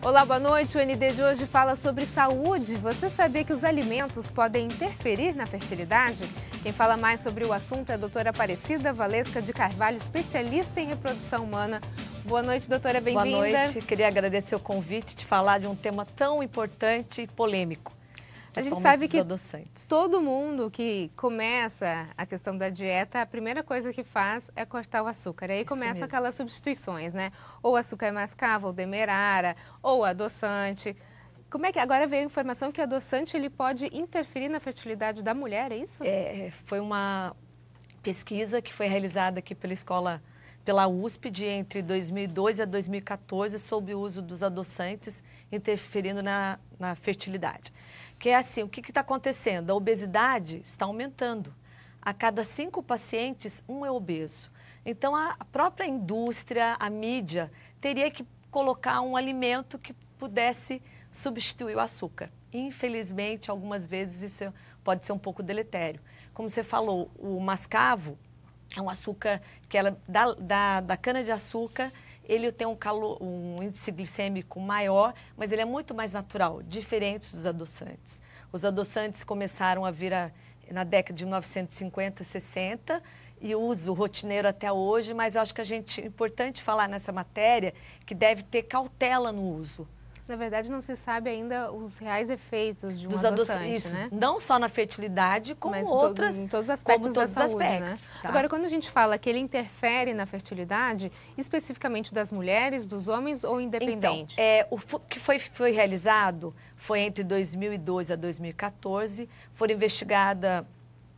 Olá, boa noite. O ND de hoje fala sobre saúde. Você sabia que os alimentos podem interferir na fertilidade? Quem fala mais sobre o assunto é a doutora Aparecida Valesca de Carvalho, especialista em reprodução humana. Boa noite, doutora, bem-vinda. Boa noite. Queria agradecer o convite de falar de um tema tão importante e polêmico. A gente sabe que adoçantes. Todo mundo que começa a questão da dieta, a primeira coisa que faz é cortar o açúcar. Aí começam aquelas substituições, né? Ou açúcar mascavo, ou demerara, ou adoçante. Como é que agora veio a informação que o adoçante ele pode interferir na fertilidade da mulher, é isso? Foi uma pesquisa que foi realizada aqui pela USP entre 2002 a 2014 sobre o uso dos adoçantes interferindo na fertilidade. Que é assim, o que está acontecendo? A obesidade está aumentando. A cada 5 pacientes, 1 é obeso. Então, a própria indústria, a mídia, teria que colocar um alimento que pudesse substituir o açúcar. Infelizmente, algumas vezes isso pode ser um pouco deletério. Como você falou, o mascavo é um açúcar que da cana-de-açúcar, ele tem um índice glicêmico maior, mas ele é muito mais natural, diferente dos adoçantes. Os adoçantes começaram a vir na década de 1950, 60, e uso rotineiro até hoje, mas eu acho que é importante falar nessa matéria que deve ter cautela no uso. Na verdade, não se sabe ainda os reais efeitos de um adoçante, isso, né? Não só na fertilidade, como mas em todos os aspectos da saúde, né? Tá. Agora, quando a gente fala que ele interfere na fertilidade, especificamente das mulheres, dos homens ou independente? Então, o que foi realizado foi entre 2002 a 2014, foram investigadas,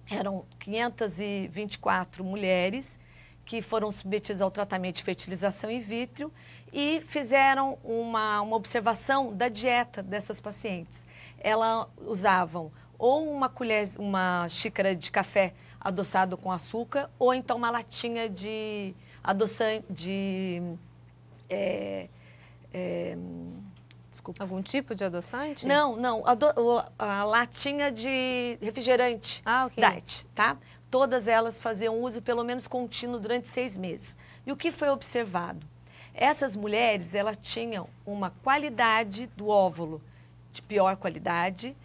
eram 524 mulheres que foram submetidas ao tratamento de fertilização in vitro e fizeram uma observação da dieta dessas pacientes. Elas usavam ou uma xícara de café adoçado com açúcar ou então uma latinha de adoçante, desculpa. Algum tipo de adoçante? Não, a latinha de refrigerante diet, tá? Todas elas faziam uso pelo menos contínuo durante 6 meses. E o que foi observado? Essas mulheres, elas tinham uma qualidade do óvulo de pior qualidade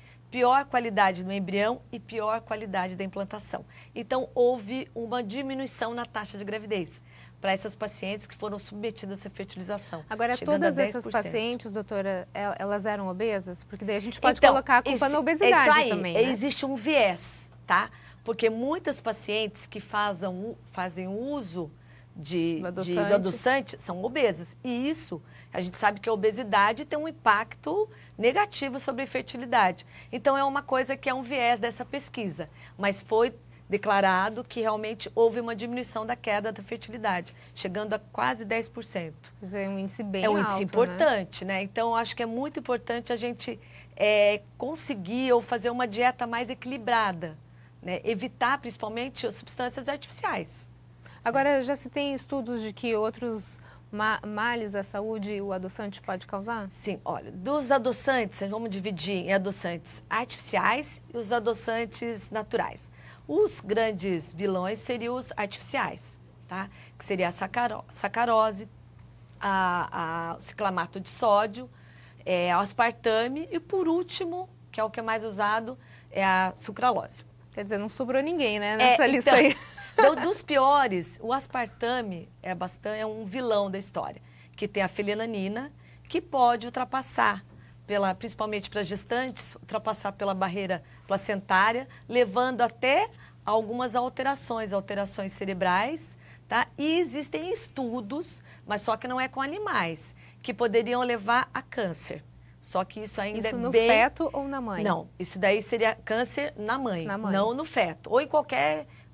do embrião e pior qualidade da implantação. Então, houve uma diminuição na taxa de gravidez para essas pacientes que foram submetidas à fertilização. Agora, todas essas pacientes, doutora, elas eram obesas? Porque daí a gente pode colocar a culpa na obesidade isso aí, também, né? Existe um viés, tá? Porque muitas pacientes que fazem uso do adoçante são obesas. E isso, a gente sabe que a obesidade tem um impacto negativo sobre a fertilidade. Então, é uma coisa que é um viés dessa pesquisa. Mas foi declarado que realmente houve uma diminuição da queda da fertilidade, chegando a quase 10%. Isso é um índice bem alto, É um índice importante, né? Então, acho que é muito importante a gente conseguir ou fazer uma dieta mais equilibrada, né? Evitar, principalmente, as substâncias artificiais. Agora, já se tem estudos de que outros males à saúde o adoçante pode causar? Sim, olha, dos adoçantes, vamos dividir em adoçantes artificiais e os adoçantes naturais. Os grandes vilões seriam os artificiais, tá? Que seria a sacarose, o ciclamato de sódio, o aspartame e, por último, que é o que é mais usado, é a sucralose. Quer dizer, não sobrou ninguém, né, nessa lista aí. Dos piores, o aspartame é um vilão da história, que tem a fenilanina, que pode ultrapassar, principalmente para gestantes, ultrapassar pela barreira placentária, levando até algumas alterações cerebrais, tá? E existem estudos, mas só que não é com animais, que poderiam levar a câncer. Só que isso ainda é bem... Isso no feto ou na mãe? Não, isso daí seria câncer na mãe, não no feto, ou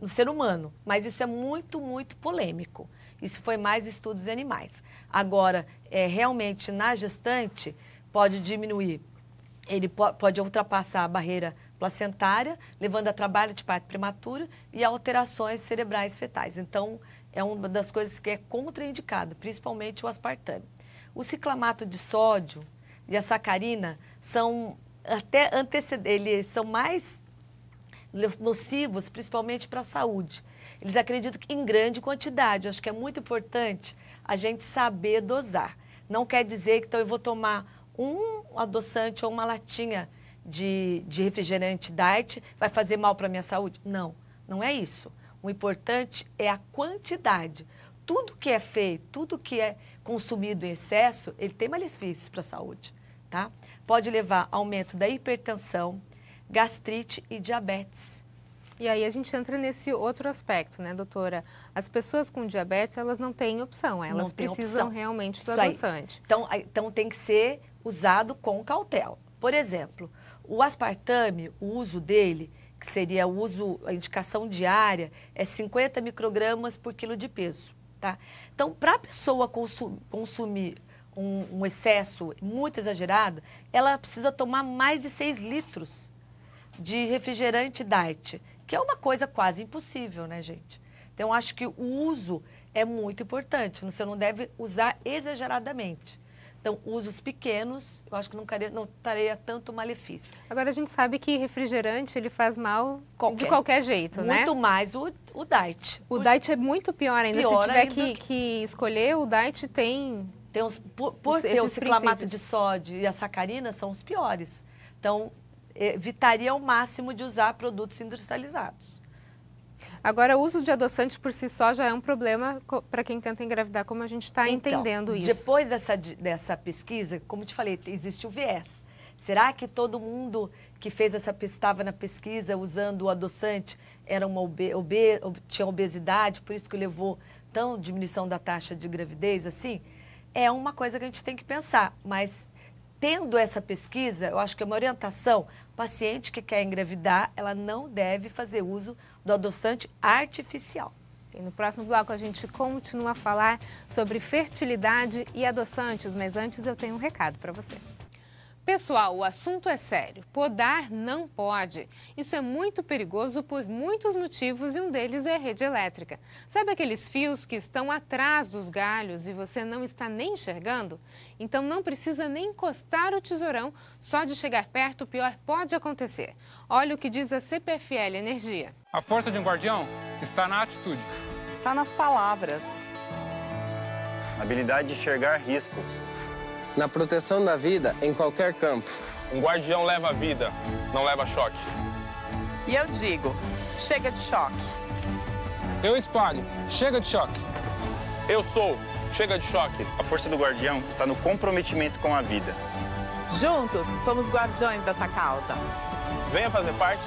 no ser humano. Mas isso é muito, muito polêmico. Isso foi mais estudos em animais. Agora, realmente, na gestante, pode diminuir, ele pode ultrapassar a barreira placentária, levando a trabalho de parto prematuro e alterações cerebrais fetais. Então, é uma das coisas que é contraindicada, principalmente o aspartame. O ciclamato de sódio e a sacarina são eles são mais nocivos, principalmente para a saúde. Eles acreditam que em grande quantidade. Eu acho que é muito importante a gente saber dosar. Não quer dizer que então, eu vou tomar um adoçante ou uma latinha de refrigerante diet vai fazer mal para a minha saúde? Não, não é isso. O importante é a quantidade. Tudo que é feito, tudo que é consumido em excesso, ele tem malefícios para a saúde, tá? Pode levar a aumento da hipertensão, gastrite e diabetes. E aí a gente entra nesse outro aspecto, né, doutora? As pessoas com diabetes, elas não têm opção, elas precisam realmente do adoçante. Então tem que ser usado com cautela. Por exemplo, o aspartame, o uso dele, que seria o uso, a indicação diária, é 50 microgramas por quilo de peso, tá? Então, para a pessoa consumir um excesso muito exagerado, ela precisa tomar mais de 6 litros de refrigerante diet, que é uma coisa quase impossível, né, gente? Então, eu acho que o uso é muito importante, você não deve usar exageradamente. Então, usos pequenos, eu acho que não traria tanto malefício. Agora, a gente sabe que refrigerante, ele faz mal de qualquer jeito, né? Muito mais o diet. O diet é muito pior ainda. Se tiver que escolher, o diet tem por ter o ciclamato de sódio e a sacarina, são os piores. Então, evitaria ao máximo de usar produtos industrializados. Agora, o uso de adoçante por si só já é um problema para quem tenta engravidar, como a gente está entendendo isso. Depois dessa pesquisa, como te falei, existe o viés. Será que todo mundo que estava na pesquisa usando o adoçante era tinha obesidade, por isso que levou tão diminuição da taxa de gravidez assim? É uma coisa que a gente tem que pensar, mas tendo essa pesquisa, eu acho que é uma orientação, paciente que quer engravidar, ela não deve fazer uso do adoçante artificial. E no próximo bloco a gente continua a falar sobre fertilidade e adoçantes, mas antes eu tenho um recado para você. Pessoal, o assunto é sério. Podar não pode. Isso é muito perigoso por muitos motivos e um deles é a rede elétrica. Sabe aqueles fios que estão atrás dos galhos e você não está nem enxergando? Então não precisa nem encostar o tesourão, só de chegar perto o pior pode acontecer. Olha o que diz a CPFL Energia. A força de um guardião está na atitude. Está nas palavras. A habilidade de enxergar riscos. Na proteção da vida em qualquer campo. Um guardião leva a vida, não leva choque. E eu digo, chega de choque. Eu espalho, chega de choque. Eu sou, chega de choque. A força do guardião está no comprometimento com a vida. Juntos, somos guardiões dessa causa. Venha fazer parte.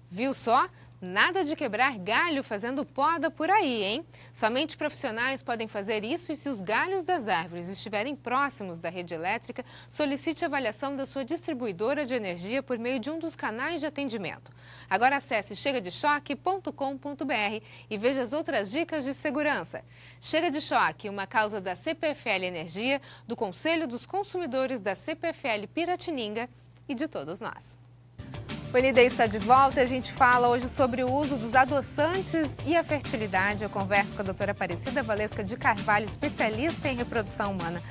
Viu só? Nada de quebrar galho fazendo poda por aí, hein? Somente profissionais podem fazer isso e se os galhos das árvores estiverem próximos da rede elétrica, solicite a avaliação da sua distribuidora de energia por meio de um dos canais de atendimento. Agora acesse chegadechoque.com.br e veja as outras dicas de segurança. Chega de Choque, uma causa da CPFL Energia, do Conselho dos Consumidores da CPFL Piratininga e de todos nós. O ND está de volta e a gente fala hoje sobre o uso dos adoçantes e a fertilidade. Eu converso com a doutora Aparecida Valesca de Carvalho, especialista em reprodução humana.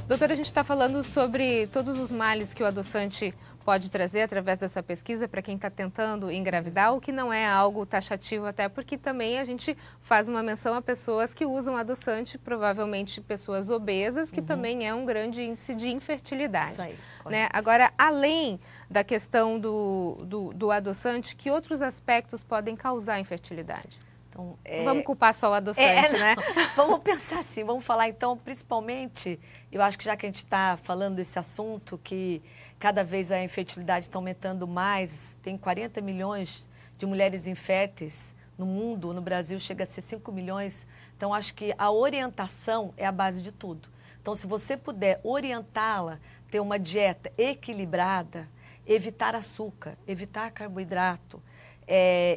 Doutora, a gente está falando sobre todos os males que o adoçante pode trazer através dessa pesquisa para quem está tentando engravidar, o que não é algo taxativo, até porque também a gente faz uma menção a pessoas que usam adoçante, provavelmente pessoas obesas, que também é um grande índice de infertilidade. Isso aí, né? Agora, além da questão do adoçante, que outros aspectos podem causar infertilidade? Então, não vamos culpar só o adoçante, né? Vamos pensar assim, vamos falar então, principalmente, eu acho que já que a gente está falando desse assunto, que cada vez a infertilidade está aumentando mais, tem 40 milhões de mulheres inférteis no mundo, no Brasil chega a ser 5 milhões, então acho que a orientação é a base de tudo. Então, se você puder orientá-la, ter uma dieta equilibrada, evitar açúcar, evitar carboidrato,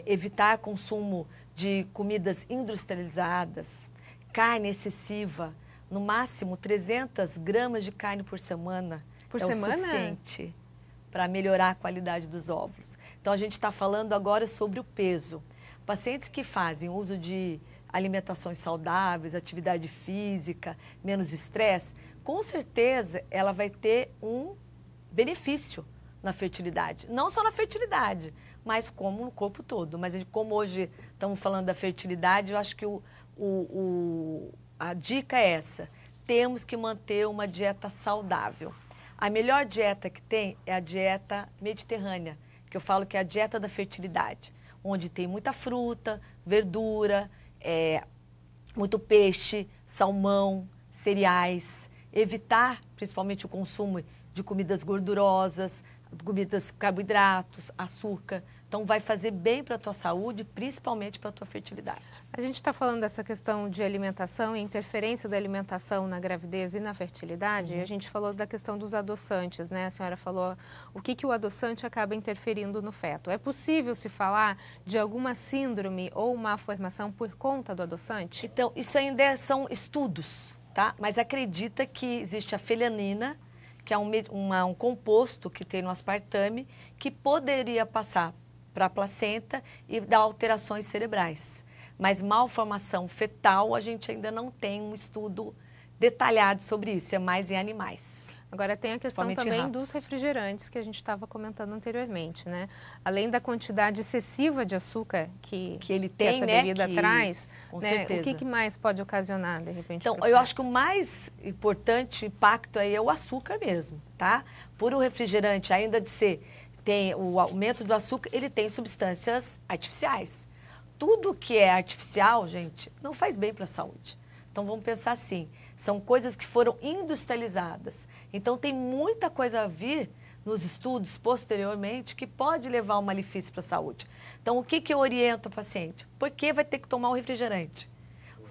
evitar consumo de comidas industrializadas, carne excessiva, no máximo 300 gramas de carne por semana o suficiente para melhorar a qualidade dos óvulos. Então, a gente está falando agora sobre o peso. Pacientes que fazem uso de alimentações saudáveis, atividade física, menos estresse, com certeza ela vai ter um benefício na fertilidade. Não só na fertilidade, mas como no corpo todo. Mas como hoje estamos falando da fertilidade, eu acho que a dica é essa. temos que manter uma dieta saudável. A melhor dieta que tem é a dieta mediterrânea, que eu falo que é a dieta da fertilidade, onde tem muita fruta, verdura, muito peixe, salmão, cereais. Evitar, principalmente, o consumo de comidas gordurosas, comidas carboidratos, açúcar. Então, vai fazer bem para a tua saúde, principalmente para a tua fertilidade. A gente está falando dessa questão de alimentação e interferência da alimentação na gravidez e na fertilidade. E a gente falou da questão dos adoçantes, né? A senhora falou o que o adoçante acaba interferindo no feto. É possível se falar de alguma síndrome ou má formação por conta do adoçante? Então, isso ainda são estudos, tá? Mas acredita que existe a felanina, que é um composto que tem no aspartame, que poderia passar para a placenta e dar alterações cerebrais. Mas malformação fetal, a gente ainda não tem um estudo detalhado sobre isso, é mais em animais. Agora tem a questão também dos refrigerantes que a gente estava comentando anteriormente, né? Além da quantidade excessiva de açúcar que ele tem, essa bebida traz, com né? certeza. O que mais pode ocasionar, de repente? Então, eu acho que o mais importante impacto aí é o açúcar mesmo, tá? Por o refrigerante ainda tem o aumento do açúcar, ele tem substâncias artificiais. Tudo que é artificial, gente, não faz bem para a saúde. Então, vamos pensar assim, são coisas que foram industrializadas. Então, tem muita coisa a vir nos estudos posteriormente que pode levar um malefício para a saúde. Então, o que eu oriento o paciente? Por que vai ter que tomar um refrigerante?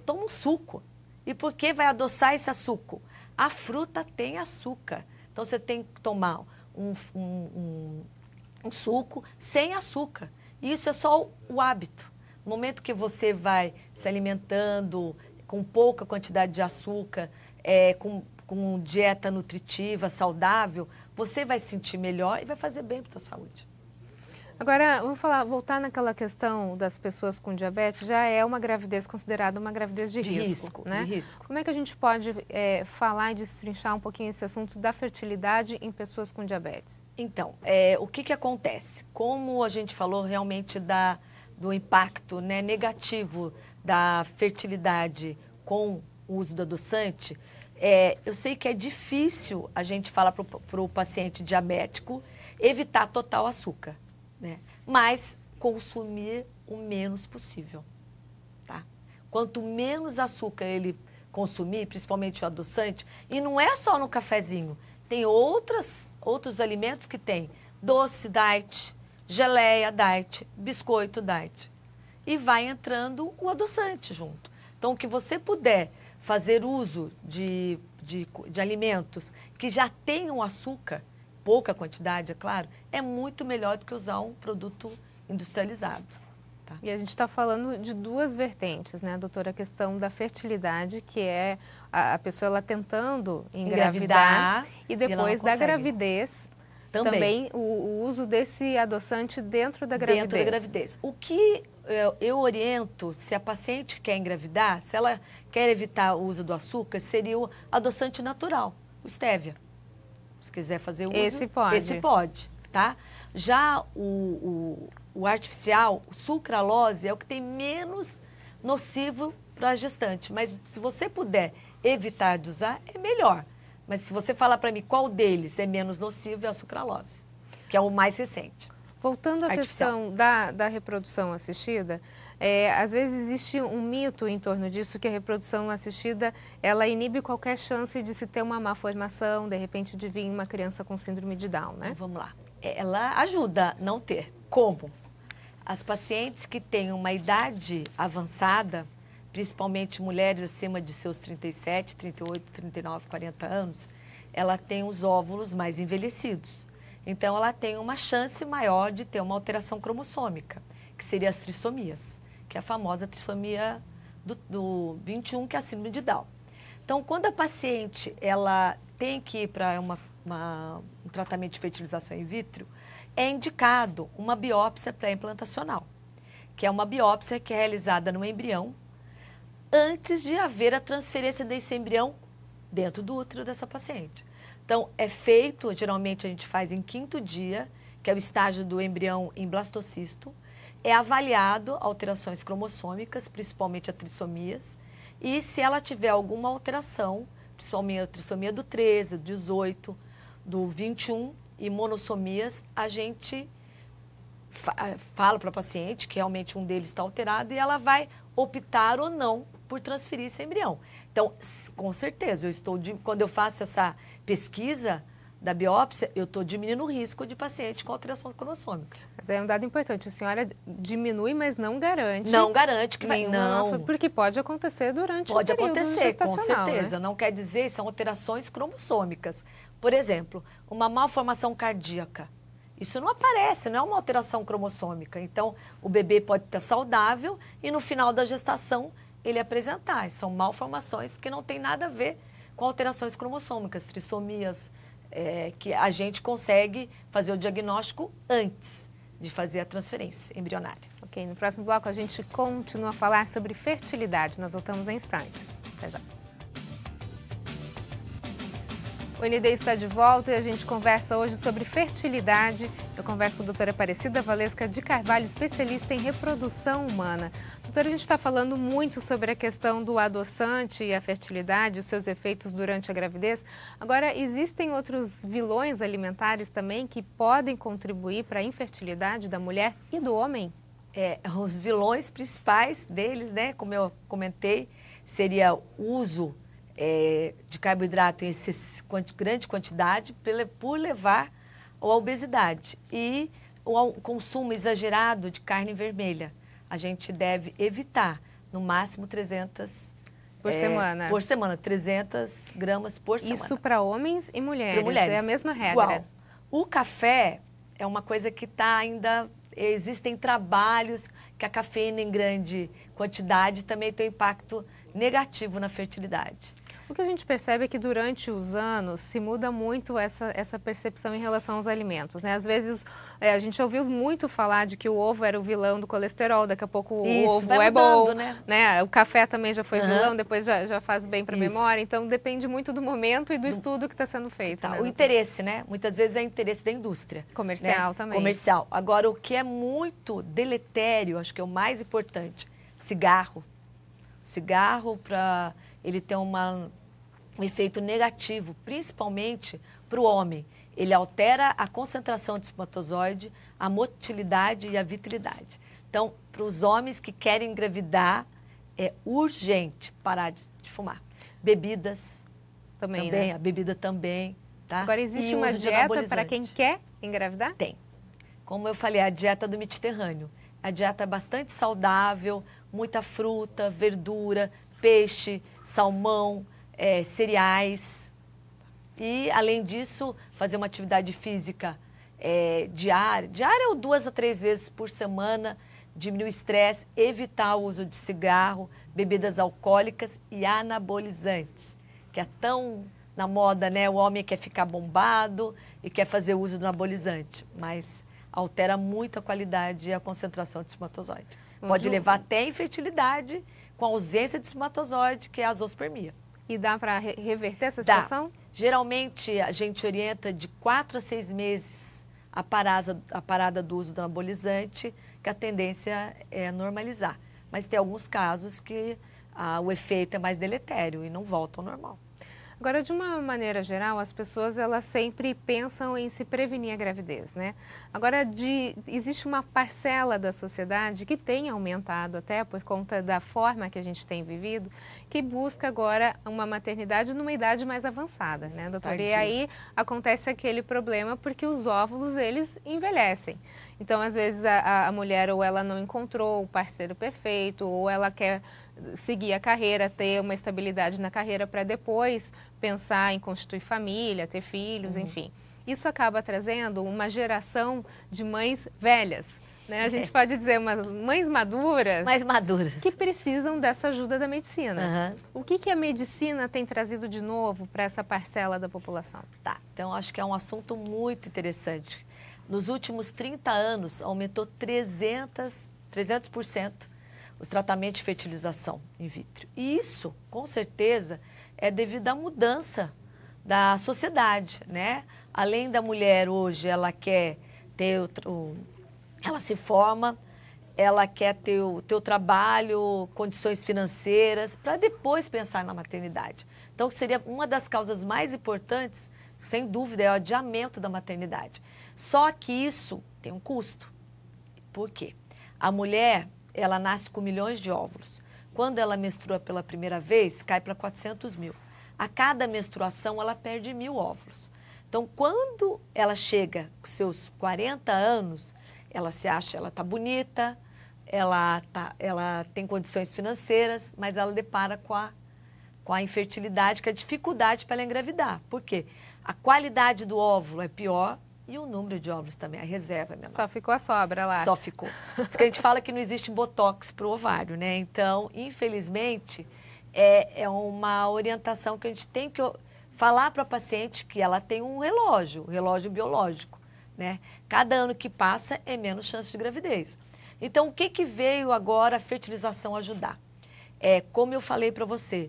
Toma um suco. E por que vai adoçar esse açúcar? A fruta tem açúcar. Então, você tem que tomar um suco sem açúcar. E isso é só o hábito. No momento que você vai se alimentando com pouca quantidade de açúcar, com dieta nutritiva, saudável, você vai se sentir melhor e vai fazer bem para a tua saúde. Agora, vamos voltar naquela questão das pessoas com diabetes, já é uma gravidez considerada uma gravidez de risco, né? De risco. Como é que a gente pode falar e destrinchar um pouquinho esse assunto da fertilidade em pessoas com diabetes? Então, o que acontece? Como a gente falou realmente do impacto, né, negativo da fertilidade com o uso do adoçante, eu sei que é difícil a gente falar para o paciente diabético evitar total açúcar, né? Mas consumir o menos possível, tá? Quanto menos açúcar ele consumir, principalmente o adoçante, e não é só no cafezinho, tem outros alimentos que tem doce diet, geleia diet, biscoito diet. E vai entrando o adoçante junto. Então, o que você puder fazer uso de alimentos que já tenham açúcar, pouca quantidade, é claro, é muito melhor do que usar um produto industrializado. Tá? E a gente está falando de duas vertentes, né, doutora? A questão da fertilidade, que é a pessoa ela tentando engravidar e depois da gravidez, também o uso desse adoçante dentro da gravidez. Dentro da gravidez. O que eu oriento, se a paciente quer engravidar, se ela quer evitar o uso do açúcar, seria o adoçante natural, o stevia. Se quiser fazer uso, esse pode, tá? Já o artificial, o sucralose, é o que tem menos nocivo para a gestante. Mas se você puder evitar de usar, é melhor. Mas se você falar para mim qual deles é menos nocivo, é a sucralose, que é o mais recente. Voltando à questão da reprodução assistida, às vezes existe um mito em torno disso, que a reprodução assistida, ela inibe qualquer chance de se ter uma má formação, de repente de vir uma criança com síndrome de Down, né? Então, vamos lá. Ela ajuda a não ter. Como? As pacientes que têm uma idade avançada, principalmente mulheres acima de seus 37, 38, 39, 40 anos, ela tem os óvulos mais envelhecidos. Então, ela tem uma chance maior de ter uma alteração cromossômica, que seria as trissomias, que é a famosa trissomia do 21, que é a síndrome de Down. Então, quando a paciente ela tem que ir para um tratamento de fertilização in vitro, é indicado uma biópsia pré-implantacional, que é uma biópsia que é realizada no embrião antes de haver a transferência desse embrião dentro do útero dessa paciente. Então, é feito, geralmente a gente faz em 5º dia, que é o estágio do embrião em blastocisto, é avaliado alterações cromossômicas, principalmente a trissomias, e se ela tiver alguma alteração, principalmente a trissomia do 13, do 18, do 21 e monossomias, a gente fala para a paciente que realmente um deles está alterado e ela vai optar ou não por transferir esse embrião. Então, com certeza, quando eu faço essa pesquisa da biópsia, eu estou diminuindo o risco de paciente com alteração cromossômica. Mas é um dado importante, a senhora diminui, mas não garante. Não garante que vai, não. Porque pode acontecer durante o período Pode acontecer, com gestacional, certeza. Né? Não quer dizer, são alterações cromossômicas. Por exemplo, uma malformação cardíaca. Isso não aparece, não é uma alteração cromossômica. Então, o bebê pode estar saudável e no final da gestação ele apresentar. São malformações que não tem nada a ver com alterações cromossômicas, trissomias, que a gente consegue fazer o diagnóstico antes de fazer a transferência embrionária. Ok, no próximo bloco a gente continua a falar sobre fertilidade. Nós voltamos em instantes. Até já. O ND está de volta e a gente conversa hoje sobre fertilidade. Eu converso com a doutora Aparecida Valesca de Carvalho, especialista em reprodução humana. Doutora, a gente está falando muito sobre a questão do adoçante e a fertilidade, os seus efeitos durante a gravidez. Agora, existem outros vilões alimentares também que podem contribuir para a infertilidade da mulher e do homem? Os vilões principais deles, né, como eu comentei, seria o uso de carboidrato em grande quantidade por levar à obesidade e o consumo exagerado de carne vermelha. A gente deve evitar, no máximo 300 por semana. Por semana, 300 gramas por semana. Isso para homens e mulheres. Para mulheres. É a mesma regra. Igual. O café é uma coisa que está ainda... Existem trabalhos que a cafeína em grande quantidade também tem impacto negativo na fertilidade. O que a gente percebe é que durante os anos se muda muito essa percepção em relação aos alimentos, né? Às vezes a gente ouviu muito falar de que o ovo era o vilão do colesterol, daqui a pouco o ovo é bom, né? O café também já foi vilão, depois já faz bem para a memória, então depende muito do momento e do estudo que está sendo feito. Tá, né, o interesse, né? Muitas vezes é interesse da indústria. Comercial, né? Também. Comercial. Agora, o que é muito deletério, acho que é o mais importante, cigarro. Cigarro, ele tem um efeito negativo, principalmente para o homem. Ele altera a concentração de espermatozoide, a motilidade e a vitalidade. Então, para os homens que querem engravidar, é urgente parar de fumar. Bebidas também, né? A bebida também. Tá? Agora, existe uma dieta para quem quer engravidar? Tem. Como eu falei, a dieta do Mediterrâneo. A dieta é bastante saudável, muita fruta, verdura, peixe, salmão, cereais e, além disso, fazer uma atividade física diária ou 2 a 3 vezes por semana, diminuir o estresse, evitar o uso de cigarro, bebidas alcoólicas e anabolizantes, que é tão na moda, né? O homem quer ficar bombado e quer fazer uso do anabolizante, mas altera muito a qualidade e a concentração de espermatozoide. Pode levar até a infertilidade com a ausência de espermatozoide, que é a azoospermia. E dá para reverter essa situação? Dá. Geralmente, a gente orienta de 4 a 6 meses a parada do uso do anabolizante, que a tendência é normalizar. Mas tem alguns casos que o efeito é mais deletério e não volta ao normal. Agora, de uma maneira geral, as pessoas elas sempre pensam em se prevenir a gravidez, né? Agora, existe uma parcela da sociedade que tem aumentado até por conta da forma que a gente tem vivido, que busca agora uma maternidade numa idade mais avançada, né, doutora? E aí acontece aquele problema porque os óvulos, eles envelhecem. Então, às vezes, a mulher ou ela não encontrou o parceiro perfeito, ou ela quer seguir a carreira, ter uma estabilidade na carreira para depois pensar em constituir família, ter filhos, enfim. Isso acaba trazendo uma geração de mães velhas, né? A gente pode dizer umas mães maduras. Mais maduras. Que precisam dessa ajuda da medicina. O que a medicina tem trazido de novo para essa parcela da população? Tá, então acho que é um assunto muito interessante. Nos últimos 30 anos, aumentou 300% os tratamentos de fertilização in vitro. E isso, com certeza, é devido à mudança da sociedade, né? Além da mulher hoje, ela quer ter ela se forma, ela quer ter o trabalho, condições financeiras, para depois pensar na maternidade. Então, Então, seria uma das causas mais importantes, sem dúvida, é o adiamento da maternidade. Só que isso tem um custo. Por quê? A mulher, ela nasce com milhões de óvulos. Quando ela menstrua pela primeira vez, cai para 400 mil. A cada menstruação, ela perde 1.000 óvulos. Então, quando ela chega com seus 40 anos, ela se acha, ela está bonita, ela tem condições financeiras, mas ela depara com a infertilidade, com a dificuldade para ela engravidar. Por quê? A qualidade do óvulo é pior e o número de óvulos também, a reserva é menor. Só ficou a sobra lá. Só ficou. Por isso que a gente fala que não existe botox para o ovário, né? Então, infelizmente, é uma orientação que a gente tem que falar para a paciente que ela tem um relógio biológico, né? Cada ano que passa é menos chance de gravidez. Então, o que veio agora a fertilização ajudar? Como eu falei para você,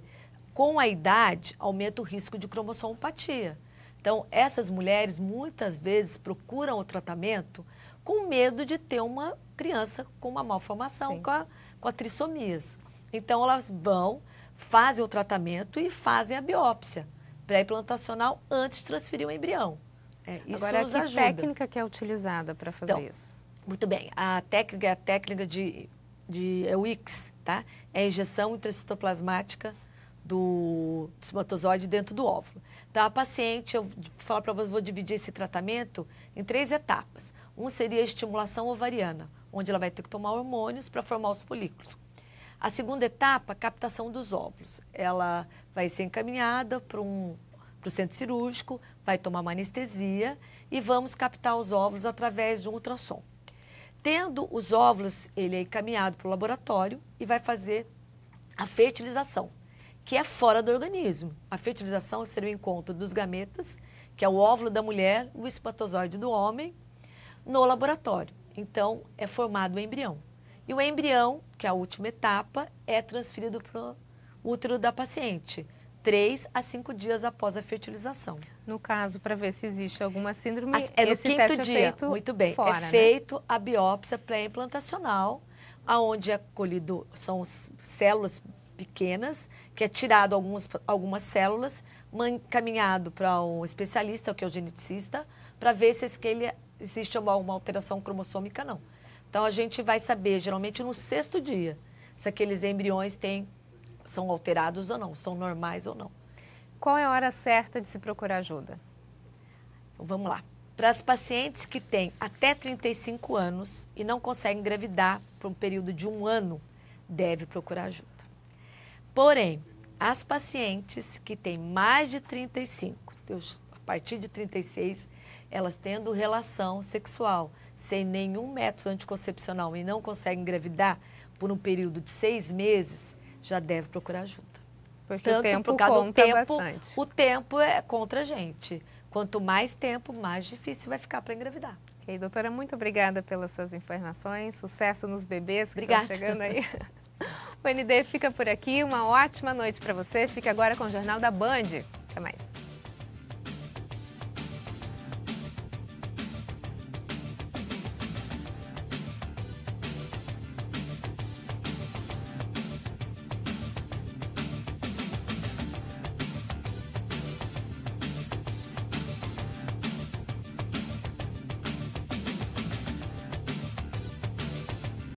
com a idade aumenta o risco de cromossomopatia. Então, essas mulheres muitas vezes procuram o tratamento com medo de ter uma criança com uma malformação, com a trissomias. Então, elas vão, fazem o tratamento e fazem a biópsia pré-implantacional antes de transferir o embrião. Isso agora, nos que ajuda. técnica que é utilizada para fazer isso? Muito bem. A técnica é a técnica de WIX, tá? É a injeção intracitoplasmática do espermatozoide dentro do óvulo. Então, a paciente, eu vou falar para vocês, vou dividir esse tratamento em 3 etapas. Um seria a estimulação ovariana, onde ela vai ter que tomar hormônios para formar os folículos. A segunda etapa, a captação dos óvulos. Ela vai ser encaminhada para o centro cirúrgico, vai tomar uma anestesia e vamos captar os óvulos através de um ultrassom. Tendo os óvulos, ele é encaminhado para o laboratório e vai fazer a fertilização, que é fora do organismo. A fertilização seria o encontro dos gametas, que é o óvulo da mulher, o espermatozoide do homem, no laboratório. Então, é formado o embrião. E o embrião, que é a última etapa, é transferido para o útero da paciente, 3 a 5 dias após a fertilização. No caso, para ver se existe alguma síndrome, No esse quinto teste dia. é feito Muito bem. fora, é feito a biópsia pré-implantacional, onde é colhido, são células pequenas, que é tirado algumas células, encaminhado para um especialista, que é o geneticista, para ver se existe alguma alteração cromossômica, não. Então, a gente vai saber, geralmente, no 6º dia, se aqueles embriões são alterados ou não, são normais ou não. Qual é a hora certa de se procurar ajuda? Então, vamos lá. Para as pacientes que têm até 35 anos e não conseguem engravidar por um período de 1 ano, deve procurar ajuda. Porém, as pacientes que têm mais de 35, a partir de 36, elas tendo relação sexual sem nenhum método anticoncepcional e não conseguem engravidar por um período de 6 meses, já deve procurar ajuda. Porque o tempo conta bastante. O tempo é contra a gente. Quanto mais tempo, mais difícil vai ficar para engravidar. Ok, doutora, muito obrigada pelas suas informações. Sucesso nos bebês que Obrigada. estão chegando aí. O ND fica por aqui. Uma ótima noite para você. Fica agora com o Jornal da Band. Até mais.